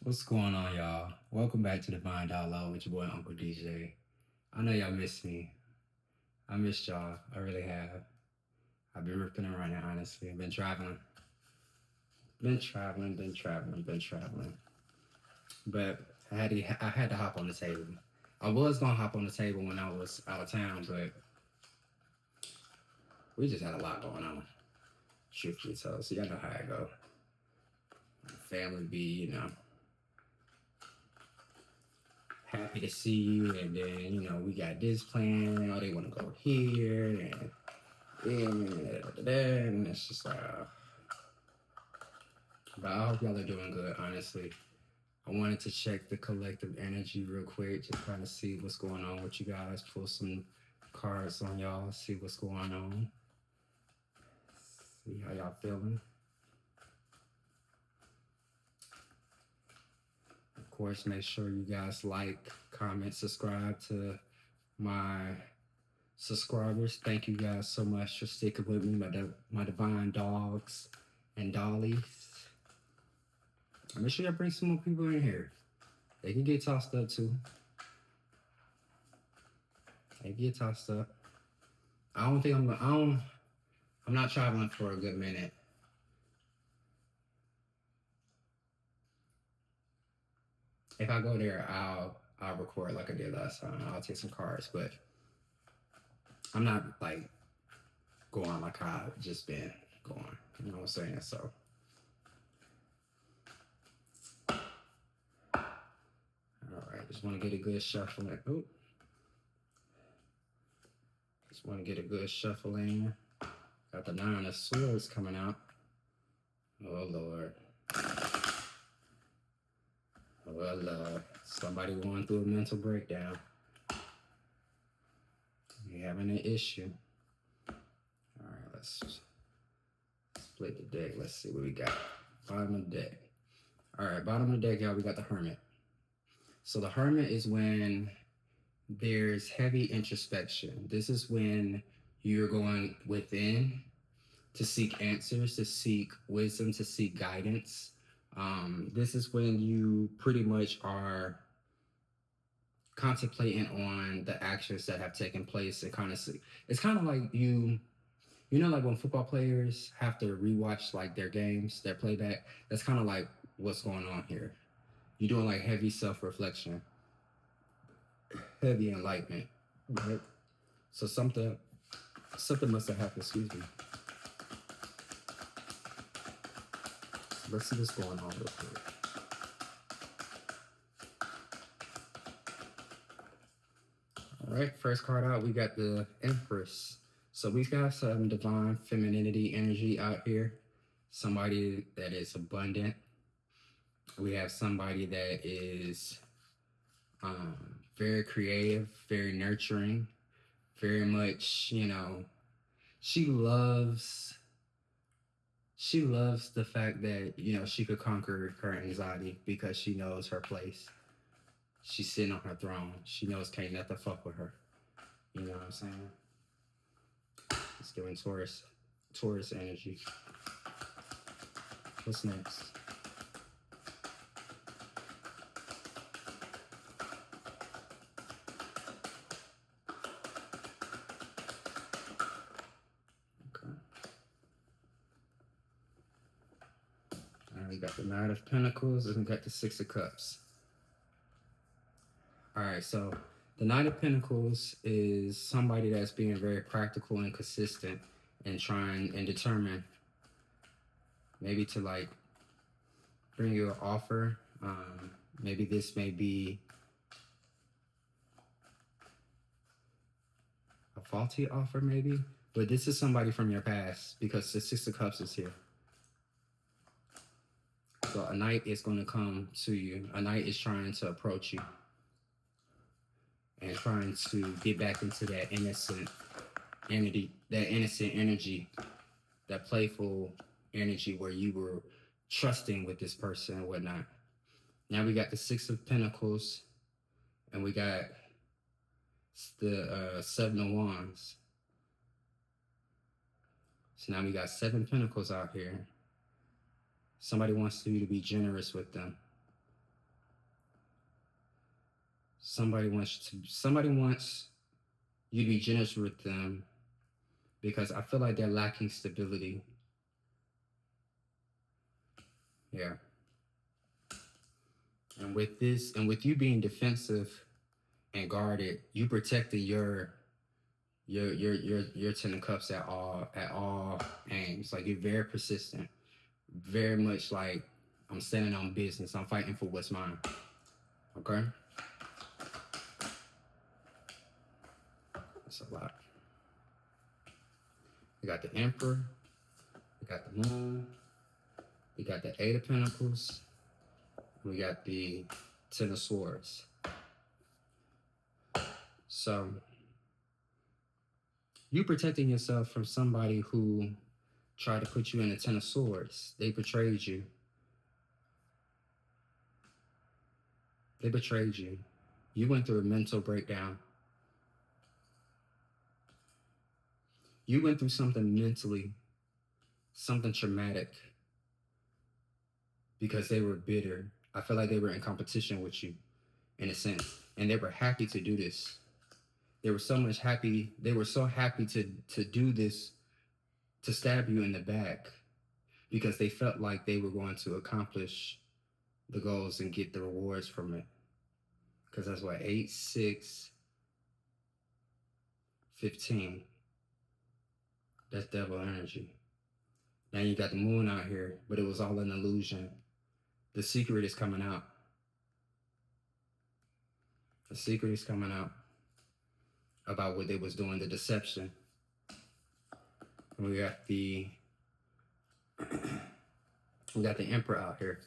What's going on, y'all? Welcome back to Divine Dialogue with your boy Uncle DJ. I know y'all missed me. I missed y'all. I really have. I've been ripping around it, honestly. I've been traveling. Been traveling. But I had to hop on the table. I was gonna hop on the table when I was out of town, but we just had a lot going on. Truthfully told, so y'all know how I go. Family be, happy to see you, and then we got this plan. Oh, they want to go here, and it's just like. But I hope y'all are doing good. Honestly, I wanted to check the collective energy real quick, just kind of see what's going on with you guys. Pull some cards on y'all, see what's going on, see how y'all feeling. Of course, make sure you guys like, comment, subscribe to my subscribers. Thank you guys so much for sticking with me, my divine dogs and dollies. Make sure y'all bring some more people in here. They can get tossed up too. They get tossed up. I'm not traveling for a good minute. If I go there, I'll record like I did last time. I'll take some cards, but I'm not like going like I've just been going. You know what I'm saying? So all right, just want to get a good shuffle in. Oop. Just want to get a good shuffle in. Got the 9 of Swords coming out. Oh Lord. Oh Lord. Somebody going through a mental breakdown. You having an issue. All right, let's split the deck. Let's see what we got. Bottom of the deck. All right, bottom of the deck, y'all, we got the Hermit. So the Hermit is when there's heavy introspection. This is when you're going within to seek answers, to seek wisdom, to seek guidance. This is when you pretty much are contemplating on the actions that have taken place and kind of see. It's kind of like like when football players have to rewatch like their games, their playback. That's kind of like what's going on here. You're doing like heavy self-reflection, heavy enlightenment, right? So something must have happened. Excuse me. Let's see what's going on real quick. All right, first card out, we got the Empress. So we've got some divine femininity energy out here. Somebody that is abundant. We have somebody that is very creative, very nurturing, very much, she loves the fact that, she could conquer her anxiety because she knows her place. She's sitting on her throne. She knows can't nothing fuck with her. You know what I'm saying? It's giving Taurus energy. What's next? We got the Knight of Pentacles and we got the 6 of Cups. All right, so the Knight of Pentacles is somebody that's being very practical and consistent and trying and determined maybe to like bring you an offer. Maybe this may be a faulty offer maybe, but this is somebody from your past because the 6 of Cups is here. So a knight is going to come to you. A knight is trying to approach you and trying to get back into that innocent energy, that playful energy where you were trusting with this person and whatnot. Now we got the 6 of Pentacles and we got the 7 of Wands. So now we got 7 Pentacles out here. Somebody wants you to be generous with them. Somebody wants you to be generous with them because I feel like they're lacking stability. Yeah. And with this, and with you being defensive and guarded, you protected your Ten of Cups at all aims. Like, you're very persistent, very much like, I'm standing on business. I'm fighting for what's mine. Okay. That's a lot. We got the Emperor. We got the Moon. We got the Eight of Pentacles. We got the Ten of Swords. So, you protecting yourself from somebody who tried to put you in the Ten of Swords. They betrayed you. They betrayed you. You went through a mental breakdown. You went through something mentally, something traumatic, because they were bitter. I feel like they were in competition with you, in a sense. And they were happy to do this. They were so happy to do this, to stab you in the back, because they felt like they were going to accomplish the goals and get the rewards from it. Because that's what, 8, 6, 15. That's devil energy. Now you got the Moon out here, but it was all an illusion. The secret is coming out. The secret is coming out about what they was doing, the deception. And we got the Emperor out here.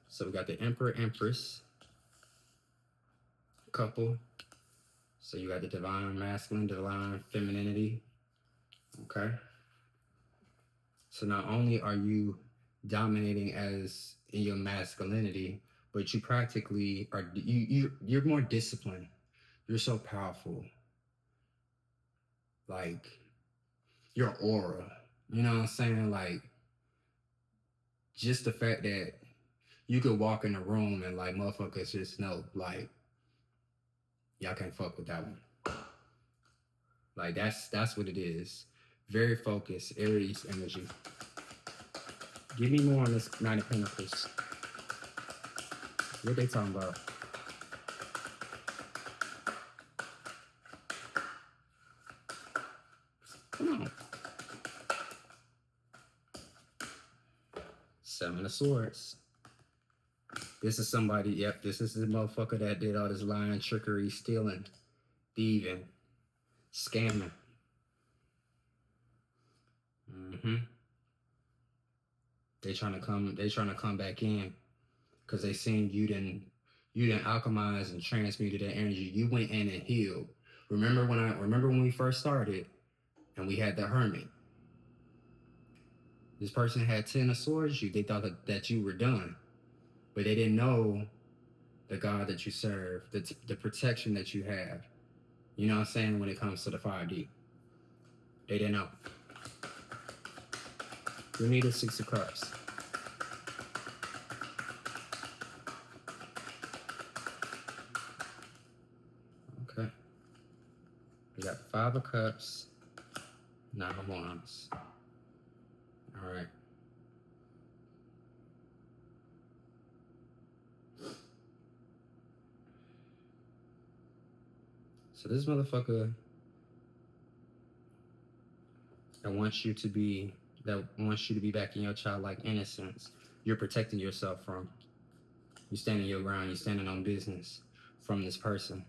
So we got the Emperor, Empress couple. So you got the divine masculine, divine femininity. Okay. So not only are you dominating as in your masculinity, but you practically are, you're more disciplined. You're so powerful. Like, your aura, you know what I'm saying? Like, just the fact that you could walk in a room and like motherfuckers just know, like, y'all can't fuck with that one. Like, that's what it is. Very focused, Aries energy. Give me more on this Nine of Pentacles. What they talking about? Come on. Seven of Swords. This is somebody, yep, this is the motherfucker that did all this lying, trickery, stealing, thieving, scamming. They trying to come back in because they seen you didn't alchemize and transmuted that energy. You went in and healed. Remember when we first started and we had the Hermit? This person had 10 of Swords. They thought that you were done, but they didn't know the God that you serve, the protection that you have. You know what I'm saying? When it comes to the 5D, they didn't know. We need a 6 of Cups. Okay. We got 5 of Cups, 9 of Wands. All right. So this motherfucker that wants you to be back in your childlike innocence, you're protecting yourself from. You're standing your ground, you're standing on business from this person.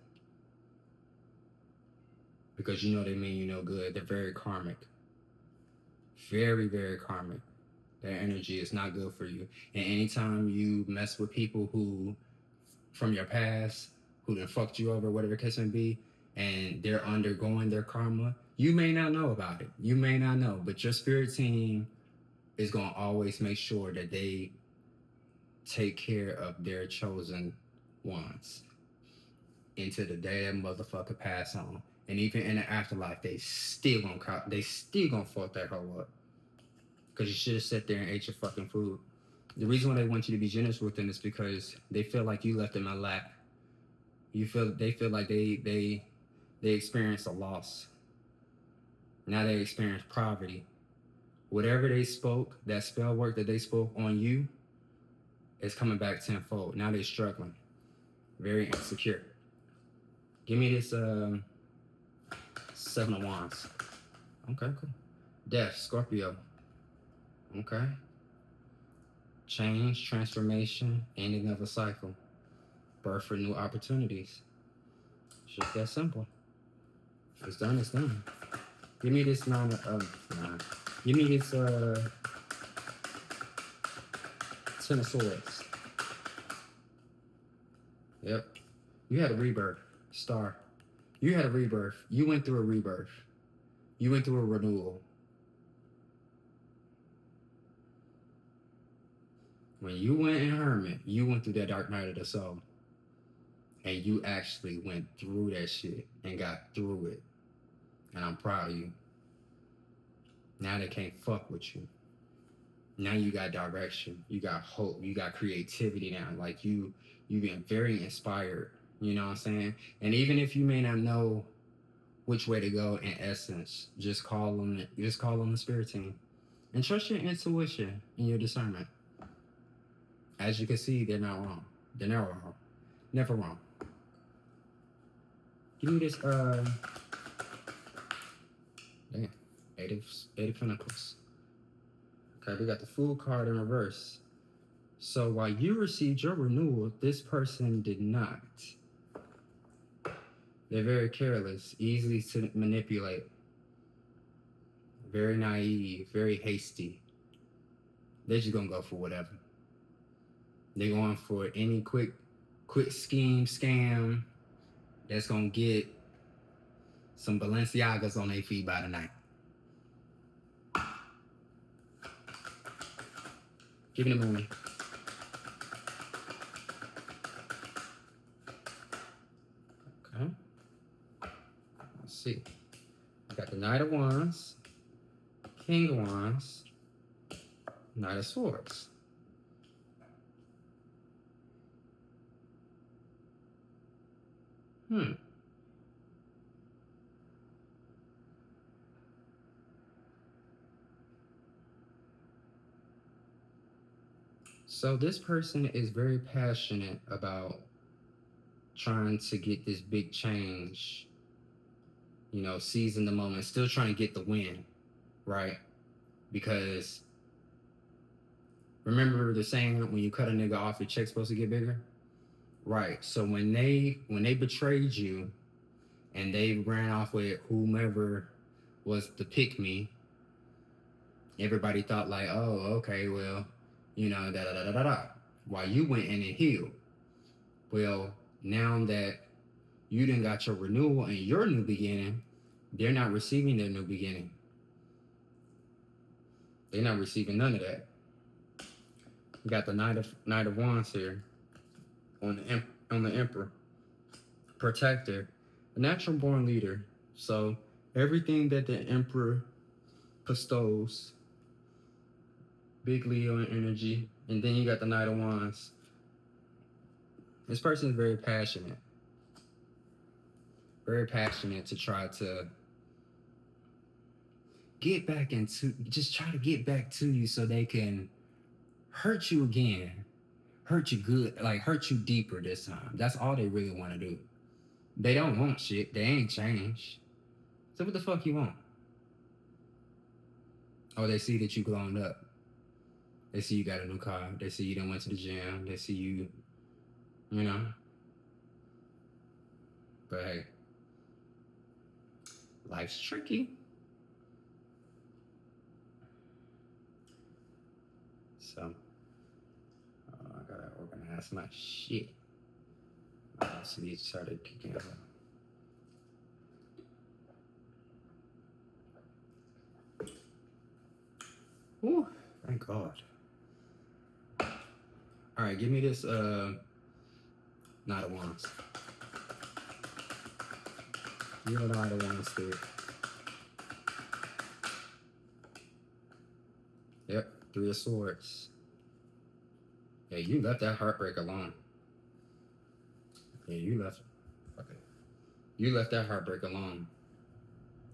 Because you know they mean you no good. They're very karmic. Very, very karmic. Their energy is not good for you. And anytime you mess with people who, from your past, who done fucked you over, whatever the case may be, and they're undergoing their karma, you may not know about it. You may not know, but your spirit team is going to always make sure that they take care of their chosen ones into the day that motherfucker pass on. And even in the afterlife, they still gonna fuck that hoe up. Because you should have sat there and ate your fucking food. The reason why they want you to be generous with them is because they feel like you left them a lack. They feel like they experienced a loss. Now they experience poverty. Whatever they spoke, that spell work that they spoke on you, is coming back tenfold. Now they're struggling, very insecure. Give me this 7 of Wands. Okay, cool. Death, Scorpio. Okay. Change, transformation, ending of a cycle. Birth for new opportunities. It's just that simple. It's done, it's done. Give me this 9 of, give me this 10 of Swords. Yep. You had a rebirth, Star. You had a rebirth. You went through a rebirth. You went through a renewal. When you went in Hermit, you went through that dark night of the soul. And you actually went through that shit and got through it. And I'm proud of you. Now they can't fuck with you. Now you got direction. You got hope. You got creativity now. Like you've been very inspired. You know what I'm saying? And even if you may not know which way to go, in essence, just call them the spirit team. And trust your intuition and your discernment. As you can see, they're not wrong. They're never wrong. Never wrong. Give me this damn, Eight of Pentacles. Okay, we got the Fool card in reverse. So while you received your renewal, this person did not. They're very careless, easily to manipulate, very naive, very hasty. They're just gonna go for whatever. They're going for any quick scheme, scam that's gonna get some Balenciagas on their feet by the night. Give me the Moon. Okay. Let's see. I got the Knight of Wands, King of Wands, Knight of Swords. So this person is very passionate about trying to get this big change, you know, seizing the moment, still trying to get the win, right? Because remember the saying, when you cut a nigga off, your check's supposed to get bigger? Right. So when they betrayed you and they ran off with whomever was the pick me, everybody thought like, oh, okay, well, you know, da-da-da-da-da-da. While you went in and healed. Well, now that you done got your renewal and your new beginning, they're not receiving their new beginning. They're not receiving none of that. We got the Knight of Wands here on the Emperor. Protector. A natural born leader. So everything that the Emperor bestows, big Leo energy, and then you got the Knight of Wands. This person is very passionate to try to get back into, just try to get back to you so they can hurt you again, hurt you good, like hurt you deeper this time. That's all they really want to do. They don't want shit. They ain't changed. So what the fuck you want? Oh, they see that you glowed up. They see you got a new car. They see you done went to the gym. They see you, you know. But hey, life's tricky. So, I gotta organize my shit. So these started kicking up. Ooh, thank God. All right, give me this Knight of Wands. You're the Knight of Wands, dude. Yep, 3 of Swords. Yeah, you left that heartbreak alone. Yeah, you left. You left that heartbreak alone.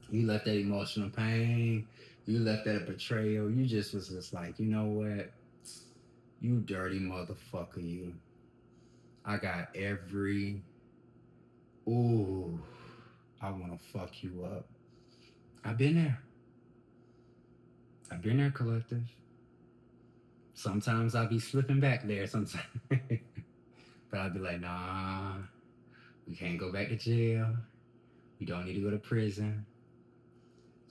You left that emotional pain. You left that betrayal. You just was just like, you know what? You dirty motherfucker, you. I got every. Ooh, I want to fuck you up. I've been there. I've been there, collective. Sometimes I'll be slipping back there sometimes. But I'll be like, nah, we can't go back to jail. We don't need to go to prison.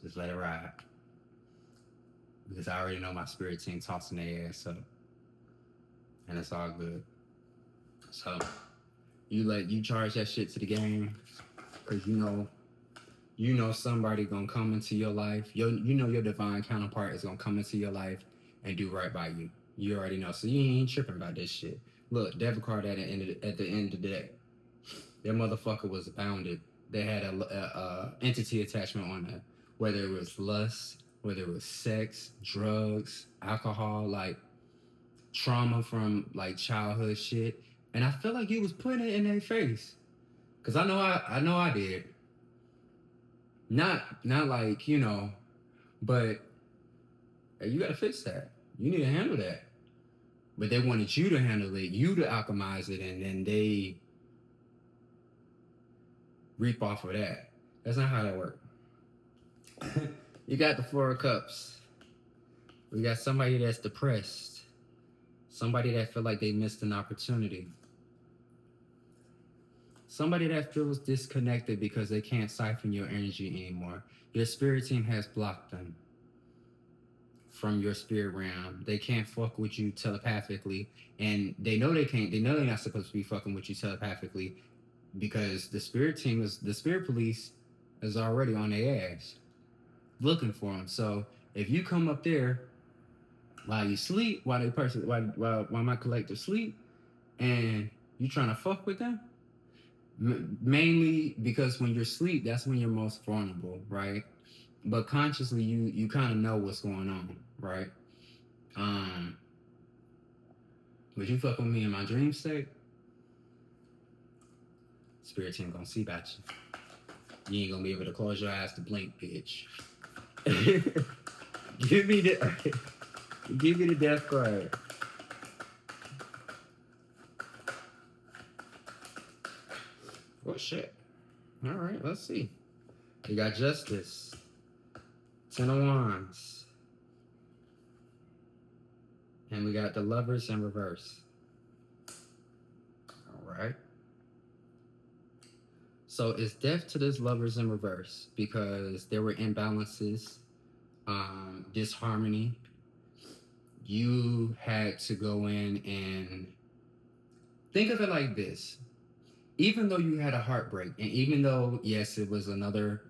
Just let it ride. Because I already know my spirit team tossing their ass up. And it's all good. So you charge that shit to the game. Cause you know somebody gonna come into your life. You know your divine counterpart is gonna come into your life and do right by you. You already know. So you ain't tripping about this shit. Look, debit card at the end of the day. That motherfucker was bounded. They had a entity attachment on that. Whether it was lust, whether it was sex, drugs, alcohol, like trauma from like childhood shit. And I feel like you was putting it in their face. Cause I know I did. Not like, but hey, you gotta fix that. You need to handle that. But they wanted you to handle it, you to alchemize it, and then they reap off of that. That's not how that works. You got the Four of Cups. We got somebody that's depressed. Somebody that feel like they missed an opportunity. Somebody that feels disconnected because they can't siphon your energy anymore. Your spirit team has blocked them from your spirit realm. They can't fuck with you telepathically. And they know they can't. They know they're not supposed to be fucking with you telepathically because the spirit police is already on their ass looking for them. So if you come up there while you sleep, while my collective sleep, and you trying to fuck with them, mainly because when you're asleep, that's when you're most vulnerable, right? But consciously, you kind of know what's going on, right? Would you fuck with me in my dream state? Spirit team gonna see about you. You ain't gonna be able to close your eyes to blink, bitch. Give me the death card. Oh shit. All right, let's see. We got Justice. 10 of Wands. And we got the Lovers in reverse. All right. So it's death to this Lovers in reverse because there were imbalances, disharmony. You had to go in and think of it like this. Even though you had a heartbreak, and even though, yes, it was another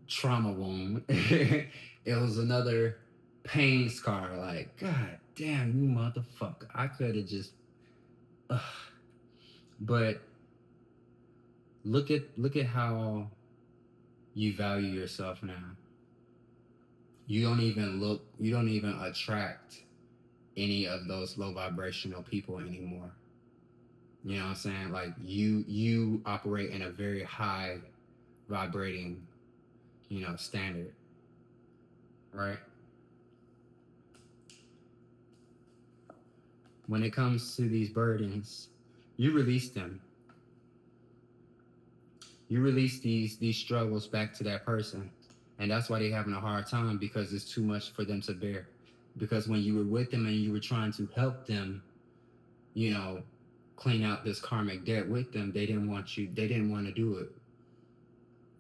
trauma wound, it was another pain scar, like, God damn, you motherfucker. I could have just, but look at how you value yourself now. You don't even attract any of those low vibrational people anymore. You know what I'm saying? Like you operate in a very high vibrating, standard. Right? When it comes to these burdens, you release them. You release these struggles back to that person. And that's why they're having a hard time, because it's too much for them to bear. Because when you were with them and you were trying to help them, clean out this karmic debt with them, they didn't want to do it.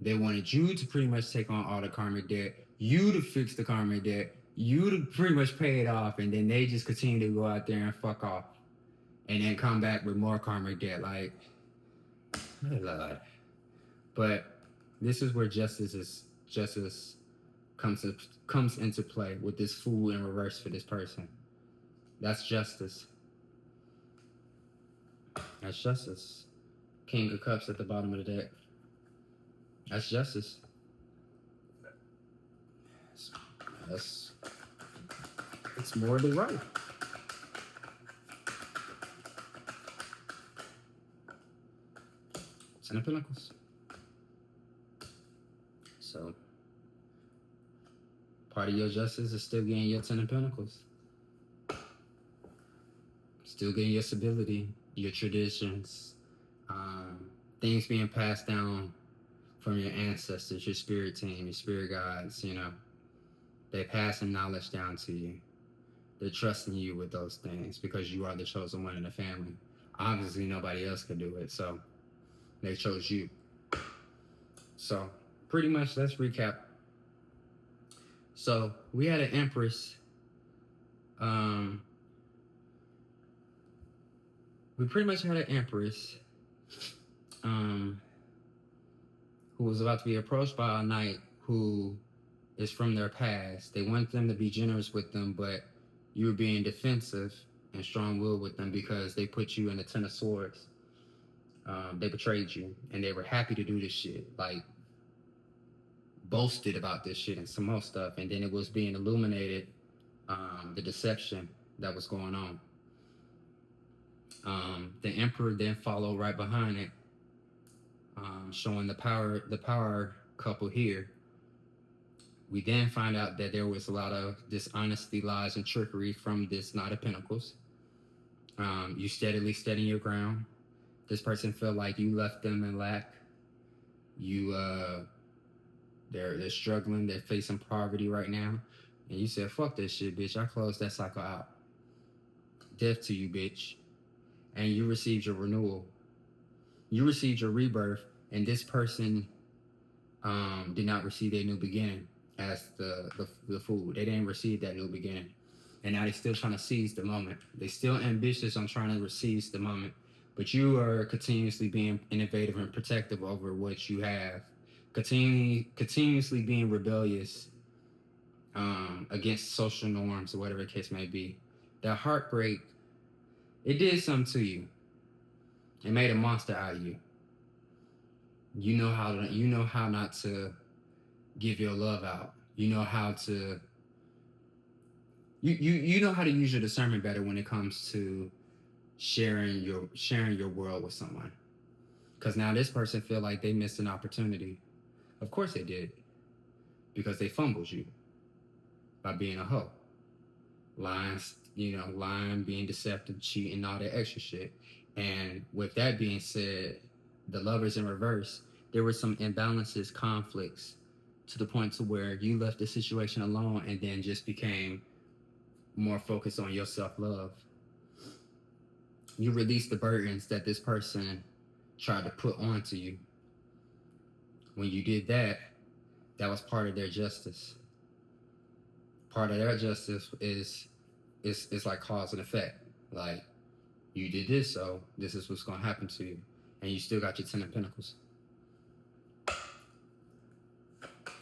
They wanted you to pretty much take on all the karmic debt, you to fix the karmic debt, you to pretty much pay it off, and then they just continue to go out there and fuck off. And then come back with more karmic debt, like, oh Lord. But this is where justice comes into play with this Fool in reverse for this person. That's justice. That's justice. King of Cups at the bottom of the deck. That's justice. It's morally right. Ten of Pentacles. So part of your justice is still getting your 10 of Pentacles. Still getting your stability, your traditions, things being passed down from your ancestors, your spirit team, your spirit guides, you know. They're passing knowledge down to you. They're trusting you with those things because you are the chosen one in the family. Obviously, nobody else could do it, so they chose you. So, pretty much, let's recap. So, we had an Empress. We pretty much had an Empress who was about to be approached by a knight who is from their past. They want them to be generous with them, but you were being defensive and strong-willed with them because they put you in the 10 of Swords. They betrayed you, and they were happy to do this shit. Like, boasted about this shit and some more stuff, and then it was being illuminated, the deception that was going on. The Emperor then followed right behind it, showing the power couple here. We then find out that there was a lot of dishonesty, lies, and trickery from this Knight of Pentacles. You steadily standing your ground. This person felt like you left them in lack. They're struggling. They're facing poverty right now, and you said, "Fuck that shit, bitch. I closed that cycle out. Death to you, bitch." And you received your renewal. You received your rebirth, and this person did not receive their new beginning as the Fool. They didn't receive that new beginning. And now they're still trying to seize the moment. They're still ambitious on trying to seize the moment. But you are continuously being innovative and protective over what you have. Continuously being rebellious against social norms or whatever the case may be. That heartbreak, it did something to you. It made a monster out of you. You know how not to give your love out. You know how to you know how to use your discernment better when it comes to sharing your world with someone. Because now this person feel like they missed an opportunity. Of course they did. Because they fumbled you by being a hoe. Lying, being deceptive, cheating, all that extra shit. And with that being said, the Lovers in reverse, there were some imbalances, conflicts, to the point to where you left the situation alone and then just became more focused on your self-love. You released the burdens that this person tried to put onto you. When you did that, that was part of their justice. Part of their justice is like cause and effect. Like, you did this, so this is what's going to happen to you. And you still got your 10 of Pentacles.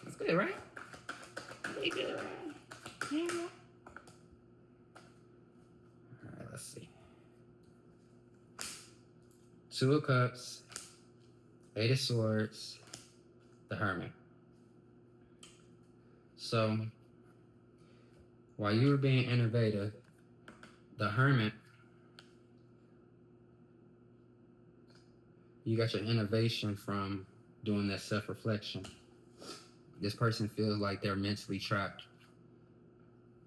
That's good, right? Pretty good, right? Yeah. All right, let's see. 2 of Cups, 8 of Swords, the Hermit. So, while you were being innovative, the Hermit, you got your innovation from doing that self-reflection. This person feels like they're mentally trapped.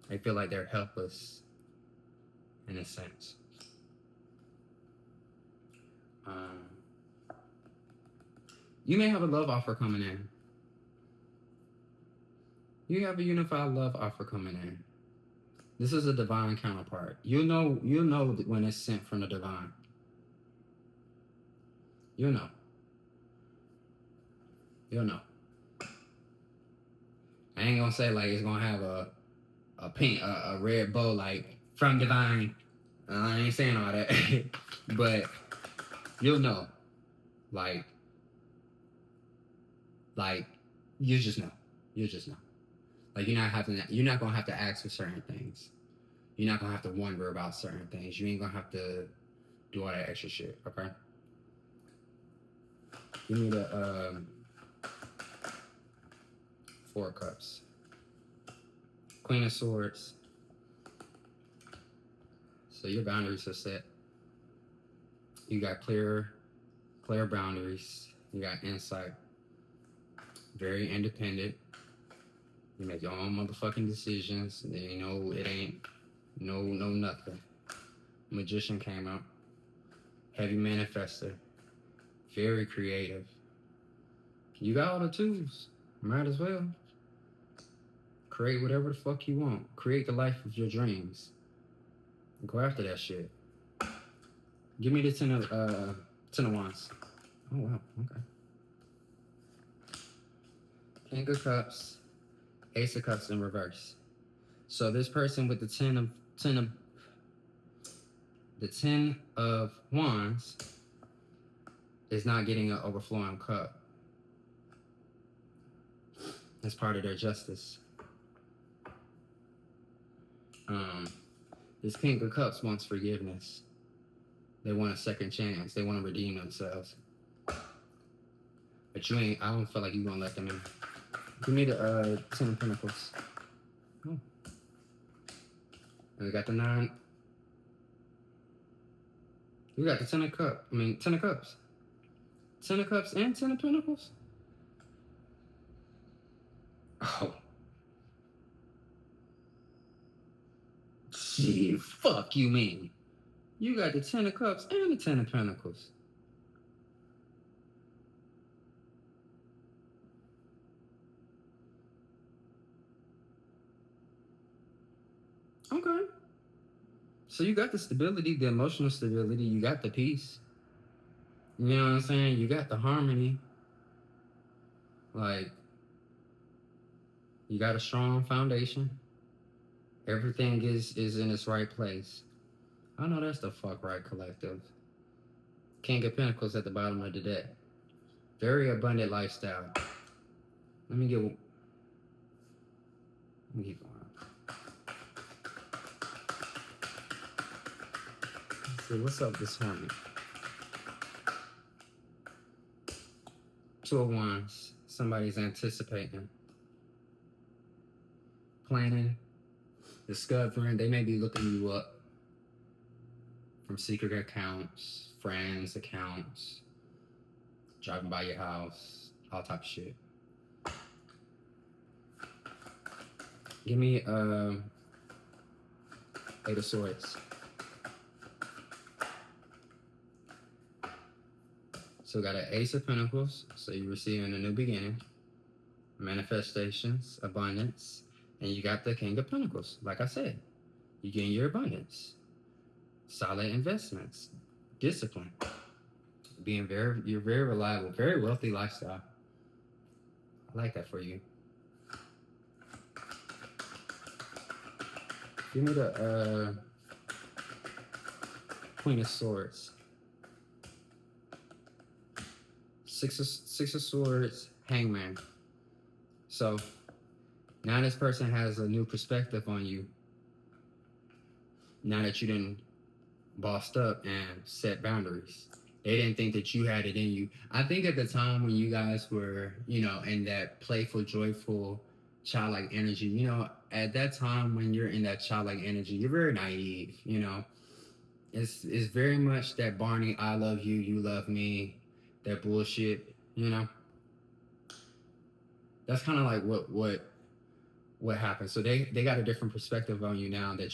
They feel like they're helpless, in a sense. You may have a love offer coming in. You have a unified love offer coming in. This is a divine counterpart. You'll know when it's sent from the divine. You'll know. I ain't gonna say like it's gonna have a red bow like from divine. I ain't saying all that, but you'll know. Like you just know. Like you're not gonna have to ask for certain things. You're not gonna have to wonder about certain things. You ain't gonna have to do all that extra shit. Okay. You need a 4 of Cups, Queen of Swords. So your boundaries are set. You got clear boundaries. You got insight. very independent. You make your own motherfucking decisions. You know, it ain't no nothing. Magician came out. Heavy manifester. Very creative. You got all the tools. Might as well. Create whatever the fuck you want. Create the life of your dreams. Go after that shit. Give me the 10 of Wands. Oh, wow. Okay. King of Cups. Ace of Cups in reverse. So this person with the 10 of Wands is not getting an overflowing cup. That's part of their justice. This King of Cups wants forgiveness. They want a second chance. They want to redeem themselves. But I don't feel like you're going to let them in. Give me the 10 of Pentacles. Oh. And we got the 9. We got the 10 of Cups. 10 of Cups. 10 of Cups and 10 of Pentacles? Oh. Gee, fuck you mean. You got the 10 of Cups and the 10 of Pentacles. Okay. So you got the stability, the emotional stability, you got the peace. You know what I'm saying? You got the harmony. Like, you got a strong foundation. Everything is in its right place. I know that's the fuck right collective. King of Pentacles at the bottom of the deck. Very abundant lifestyle. Let me keep going. Let's see, what's up with this Hermit? 2 of Wands. Somebody's anticipating. Planning. Discovering. They may be looking you up. From secret accounts. Friends accounts. Driving by your house. All type of shit. Give me 8 of Swords. So we got an Ace of Pentacles. So you're receiving a new beginning. Manifestations, abundance. And you got the King of Pentacles. Like I said, you're getting your abundance. Solid investments. Discipline. You're very reliable. Very wealthy lifestyle. I like that for you. Give me the Queen of Swords. 6 of Swords, Hangman. So now this person has a new perspective on you. Now that you done bossed up and set boundaries. They didn't think that you had it in you. I think at the time when you guys were, in that playful, joyful, childlike energy, at that time when you're in that childlike energy, you're very naive, It's very much that Barney, I love you, you love me, that bullshit, That's kind of like what happened. So they got a different perspective on you now that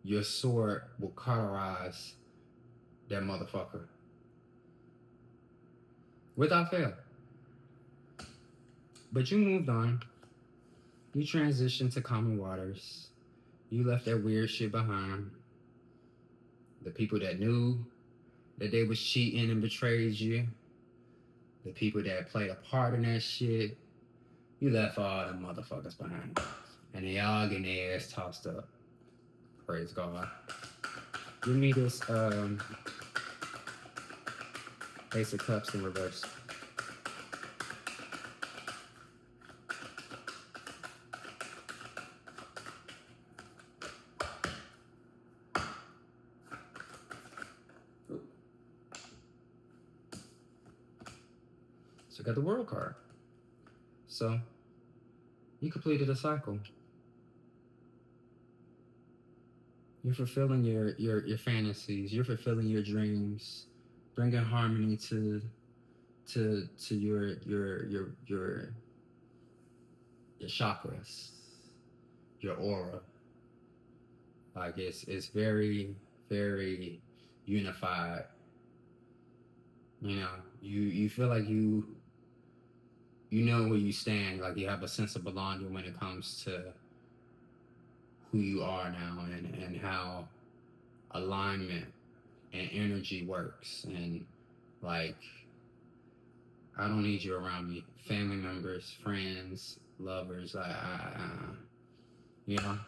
your sword will cauterize that motherfucker. Without fail. But you moved on. You transitioned to common waters. You left that weird shit behind. The people that knew that they was cheating and betrayed you. The people that played a part in that shit. You left all them motherfuckers behind. And they all getting their ass tossed up. Praise God. Give me this Ace of Cups in reverse. So I got the World card. So you completed a cycle. You're fulfilling your fantasies. You're fulfilling your dreams. Bringing harmony to to your chakras, your aura. Like it's very, very unified. You know, you feel like you know where you stand. Like you have a sense of belonging when it comes to who you are now, and how alignment and energy works. And like, I don't need you around me. Family members, friends, lovers. You know,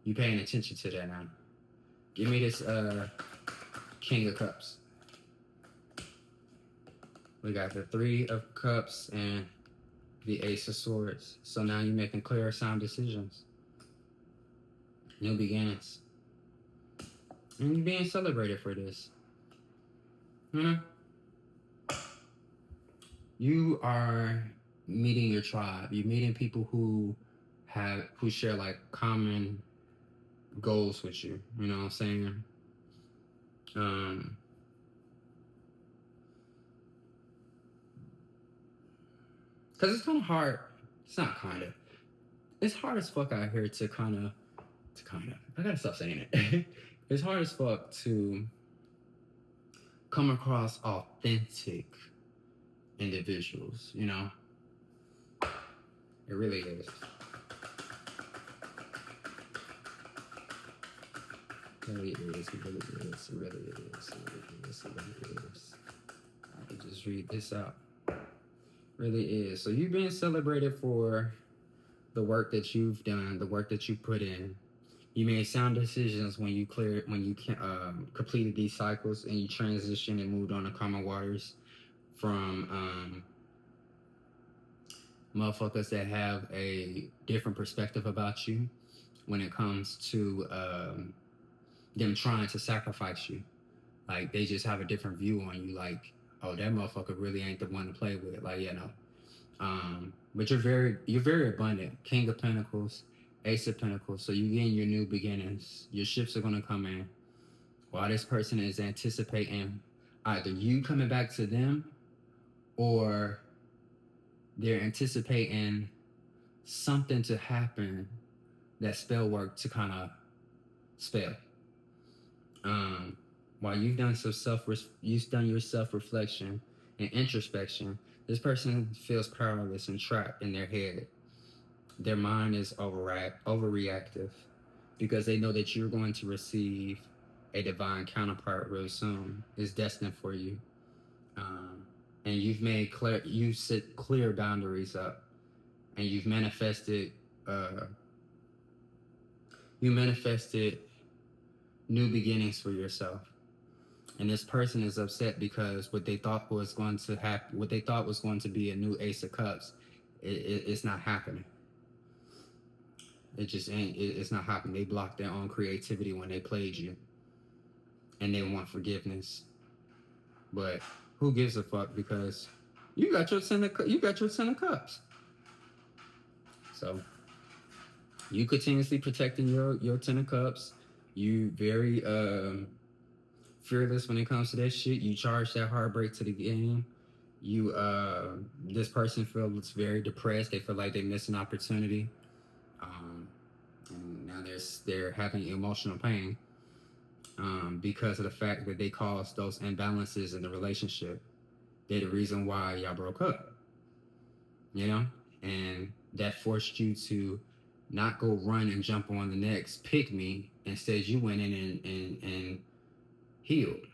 you paying attention to that now. Give me this King of Cups. We got the Three of Cups and the Ace of Swords. So now you're making clear, sound decisions. New beginnings. And you're being celebrated for this. You know? You are meeting your tribe. You're meeting people who share like common goals with you. You know what I'm saying? Because it's kind of hard. It's not kind of. It's hard as fuck out here to kind of. I gotta stop saying it. It's hard as fuck to come across authentic individuals, you know? It really is. It really is. It really is. It really is. It really is. It really is. I can just read this out. Really is. So you've been celebrated for the work that you've done, the work that you put in. You made sound decisions when you completed these cycles, and you transitioned and moved on to common waters from motherfuckers that have a different perspective about you when it comes to them trying to sacrifice you. Like, they just have a different view on you. Like, oh, that motherfucker really ain't the one to play with. Like, you know. But you're very abundant. King of Pentacles, Ace of Pentacles. So you getting your new beginnings. Your ships are gonna come in. While this person is anticipating either you coming back to them, or they're anticipating something to happen that spell work to kind of spell. While you've done your self-reflection and introspection, this person feels powerless and trapped in their head. Their mind is overreactive because they know that you're going to receive a divine counterpart real soon. It's destined for you. And you've set clear boundaries up, and you've manifested new beginnings for yourself. And this person is upset because what they thought was going to be a new Ace of Cups, it's not happening. It just ain't. It's not happening. They blocked their own creativity when they played you, and they want forgiveness. But who gives a fuck? Because you got your 10 of Cups. So you continuously protecting your 10 of Cups. You very fearless when it comes to that shit. You charge that heartbreak to the game. You this person feels very depressed. They feel like they missed an opportunity. And now they're having emotional pain because of the fact that they caused those imbalances in the relationship. They're the reason why y'all broke up. You know? And that forced you to not go run and jump on the next pick me. Instead, you went in and healed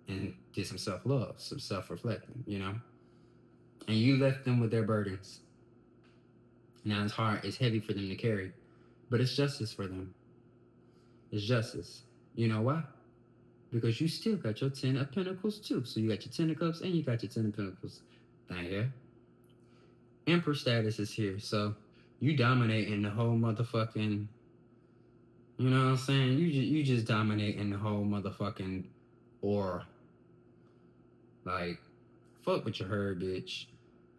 and did some self-love, some self-reflecting, you know? And you left them with their burdens. Now it's heavy for them to carry, but it's justice for them. It's justice. You know why? Because you still got your 10 of Pentacles too. So you got your 10 of Cups and you got your 10 of Pentacles. Thank you. Emperor status is here. So you dominating the whole motherfucking, you know what I'm saying? You just dominating the whole motherfucking aura. Like, fuck what you heard, bitch.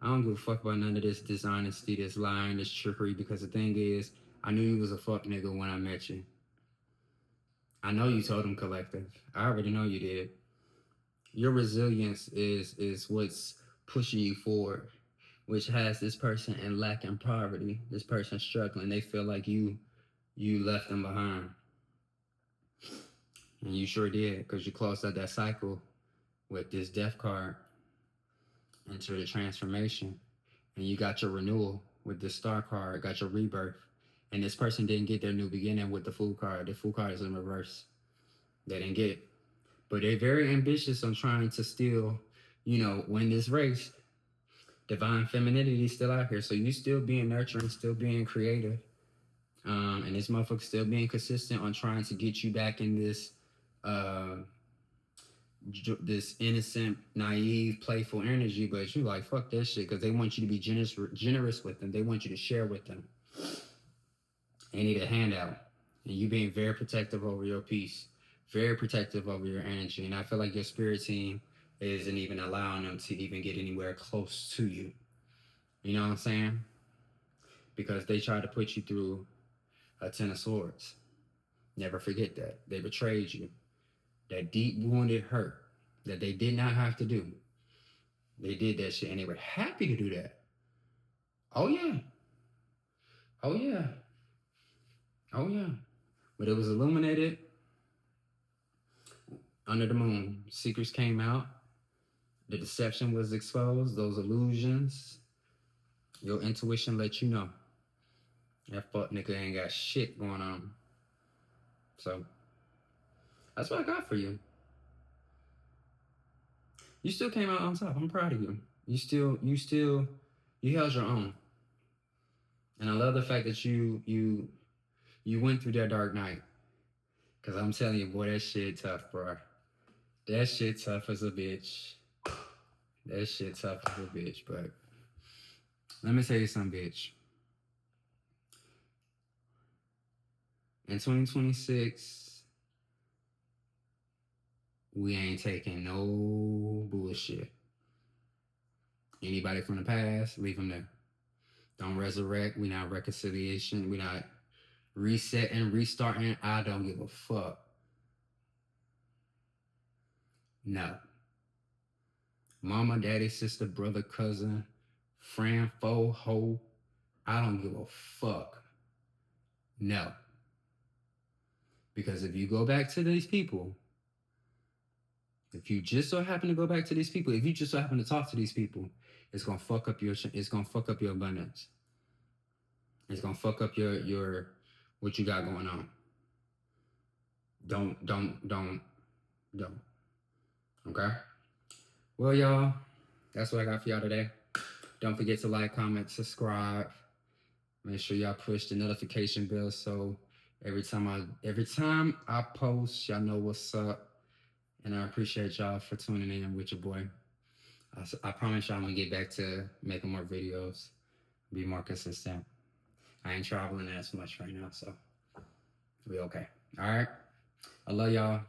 I don't give a fuck about none of this dishonesty, this lying, this trickery, because the thing is, I knew you was a fuck nigga when I met you. I know you told him collective. I already know you did. Your resilience is what's pushing you forward, which has this person in lack and poverty, this person struggling. They feel like you left them behind. And you sure did, because you closed out that cycle with this death card into the transformation. And you got your renewal with the star card, got your rebirth. And this person didn't get their new beginning with the Fool card. The Fool card is in reverse. They didn't get it. But they're very ambitious on trying to still, win this race. Divine femininity is still out here. So you still being nurturing, still being creative. And this motherfucker still being consistent on trying to get you back in this this innocent, naive, playful energy, but you like, fuck that shit, because they want you to be generous with them. They want you to share with them. They need a handout. And you being very protective over your peace, very protective over your energy. And I feel like your spirit team isn't even allowing them to even get anywhere close to you. You know what I'm saying? Because they tried to put you through a 10 of swords. Never forget that. They betrayed you. That deep wounded hurt that they did not have to do. They did that shit and they were happy to do that. Oh yeah. Oh yeah. Oh yeah. But it was illuminated under the moon. Secrets came out. The deception was exposed. Those illusions. Your intuition let you know. That fuck nigga ain't got shit going on. So that's what I got for you. You still came out on top. I'm proud of you. You held your own. And I love the fact that you went through that dark night. Cause I'm telling you, boy, that shit tough, bro. That shit tough as a bitch. That shit tough as a bitch, but let me tell you something, bitch. In 2026, we ain't taking no bullshit. Anybody from the past, leave them there. Don't resurrect. We not reconciliation. We not resetting, restarting. I don't give a fuck. No. Mama, daddy, sister, brother, cousin, friend, foe, hoe. I don't give a fuck. No. Because if you go back to these people, if you just so happen to go back to these people, if you just so happen to talk to these people, it's gonna fuck up your abundance. It's gonna fuck up your what you got going on. Don't. Okay? Well, y'all, that's what I got for y'all today. Don't forget to like, comment, subscribe. Make sure y'all push the notification bell so every time I post, y'all know what's up. And I appreciate y'all for tuning in with your boy. I promise y'all I'm gonna get back to making more videos, be more consistent. I ain't traveling as much right now, so we'll be okay. All right. I love y'all.